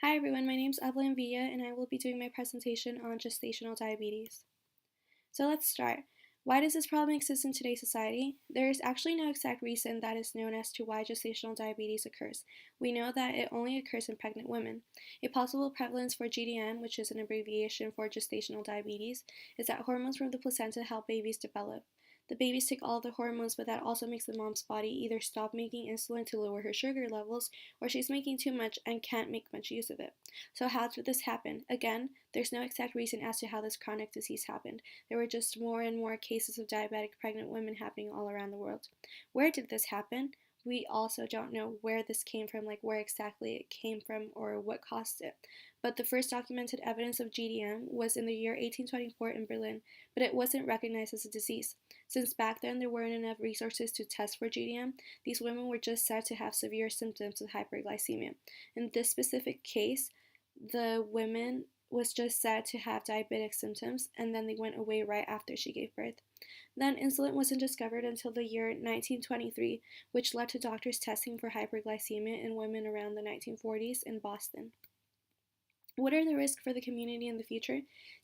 Hi everyone, my name is Evelyn Villa and I will be doing my presentation on gestational diabetes. So let's start. Why does this problem exist in today's society? There is actually no exact reason that is known as to why gestational diabetes occurs. We know that it only occurs in pregnant women. A possible prevalence for GDM, which is an abbreviation for gestational diabetes, is that hormones from the placenta help babies develop. The babies take all of the hormones, but that also makes the mom's body either stop making insulin to lower her sugar levels, or she's making too much and can't make much use of it. So how did this happen? Again, there's no exact reason as to how this chronic disease happened. There were just more and more cases of diabetic pregnant women happening all around the world. Where did this happen? We also don't know where this came from, like where exactly it came from or what caused it. But the first documented evidence of GDM was in the year 1824 in Berlin, but it wasn't recognized as a disease. Since back then there weren't enough resources to test for GDM, these women were just said to have severe symptoms of hyperglycemia. In this specific case, the women was just said to have diabetic symptoms, and then they went away right after she gave birth. Then insulin wasn't discovered until the year 1923, which led to doctors testing for hyperglycemia in women around the 1940s in Boston. What are the risks for the community in the future?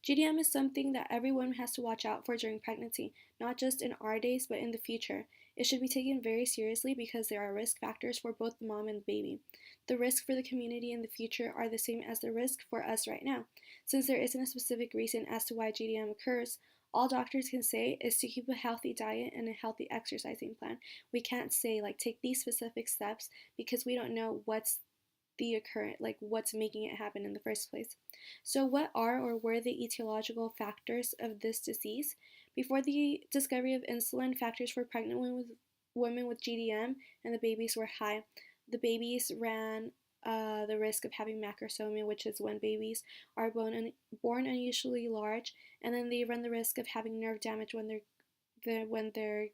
GDM is something that everyone has to watch out for during pregnancy, not just in our days, but in the future. It should be taken very seriously because there are risk factors for both the mom and the baby. The risk for the community in the future are the same as the risk for us right now. Since there isn't a specific reason as to why GDM occurs, all doctors can say is to keep a healthy diet and a healthy exercising plan. We can't say, like, take these specific steps because we don't know what's the occurrence, like what's making it happen in the first place. So, what are or were the etiological factors of this disease? Before the discovery of insulin, factors for pregnant women with GDM and the babies were high. The babies ran the risk of having macrosomia, which is when babies are born unusually large, and then they run the risk of having nerve damage when they're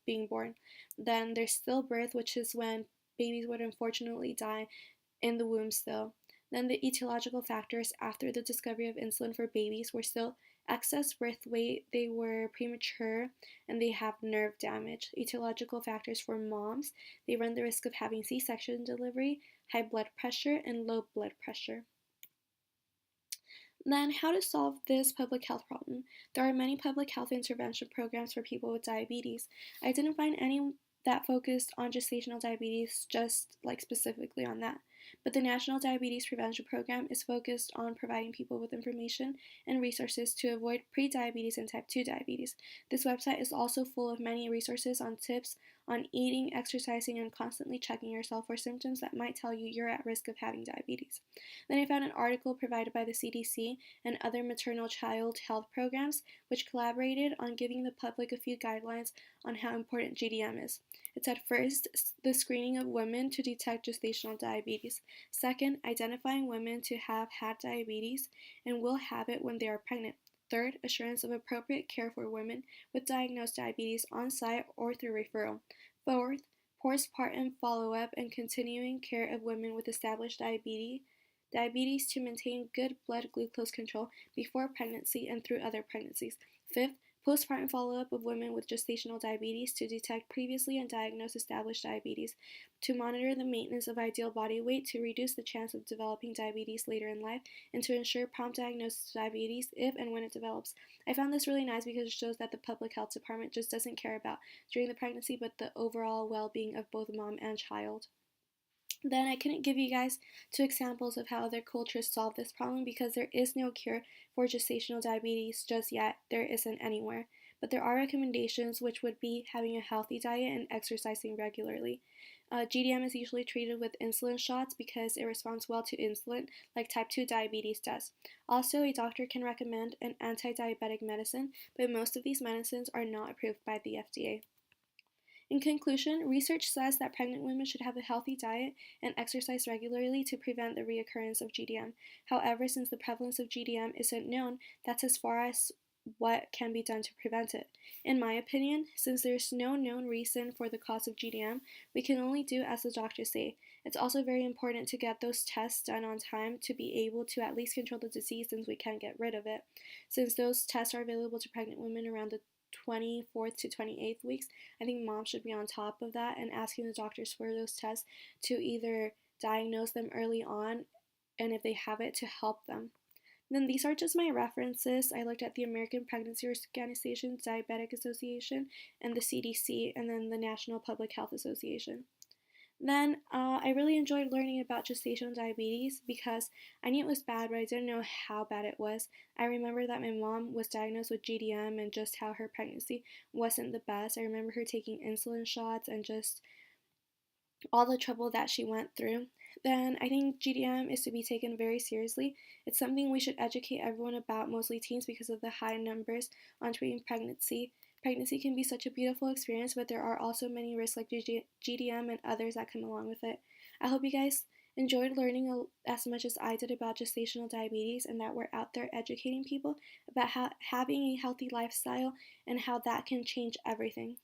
being born. Then there's stillbirth, which is when babies would unfortunately die in the womb still. Then the etiological factors after the discovery of insulin for babies were still excess birth weight, they were premature, and they have nerve damage. Etiological factors for moms, they run the risk of having C-section delivery, high blood pressure, and low blood pressure. Then, how to solve this public health problem? There are many public health intervention programs for people with diabetes. I didn't find any that focused on gestational diabetes, just like specifically on that. But the National Diabetes Prevention Program is focused on providing people with information and resources to avoid prediabetes and type 2 diabetes. This website is also full of many resources on tips on eating, exercising, and constantly checking yourself for symptoms that might tell you you're at risk of having diabetes. Then I found an article provided by the CDC and other maternal child health programs, which collaborated on giving the public a few guidelines on how important GDM is. It said first, the screening of women to detect gestational diabetes. Second, identifying women to have had diabetes and will have it when they are pregnant. Third, assurance of appropriate care for women with diagnosed diabetes on site or through referral. Fourth, postpartum follow-up and continuing care of women with established diabetes to maintain good blood glucose control before pregnancy and through other pregnancies. Fifth, postpartum follow-up of women with gestational diabetes to detect previously undiagnosed established diabetes, to monitor the maintenance of ideal body weight to reduce the chance of developing diabetes later in life, and to ensure prompt diagnosis of diabetes if and when it develops. I found this really nice because it shows that the public health department just doesn't care about during the pregnancy but the overall well-being of both mom and child. Then I couldn't give you guys two examples of how other cultures solve this problem because there is no cure for gestational diabetes just yet. There isn't anywhere. But there are recommendations, which would be having a healthy diet and exercising regularly. GDM is usually treated with insulin shots because it responds well to insulin, like type 2 diabetes does. Also, a doctor can recommend an anti-diabetic medicine, but most of these medicines are not approved by the FDA. In conclusion, research says that pregnant women should have a healthy diet and exercise regularly to prevent the reoccurrence of GDM. However, since the prevalence of GDM isn't known, that's as far as what can be done to prevent it. In my opinion, since there's no known reason for the cause of GDM, we can only do as the doctors say. It's also very important to get those tests done on time to be able to at least control the disease since we can't get rid of it. Since those tests are available to pregnant women around the 24th to 28th weeks, I think moms should be on top of that and asking the doctors for those tests to either diagnose them early on and if they have it, to help them. Then these are just my references. I looked at the American Pregnancy Organization, Diabetic Association, and the CDC, and then the National Public Health Association. Then I really enjoyed learning about gestational diabetes because I knew it was bad, but I didn't know how bad it was. I remember that my mom was diagnosed with GDM and just how her pregnancy wasn't the best. I remember her taking insulin shots and just all the trouble that she went through. Then I think GDM is to be taken very seriously. It's something we should educate everyone about, mostly teens, because of the high numbers on teen pregnancy. Pregnancy can be such a beautiful experience, but there are also many risks like GDM and others that come along with it. I hope you guys enjoyed learning as much as I did about gestational diabetes, and that we're out there educating people about having a healthy lifestyle and how that can change everything.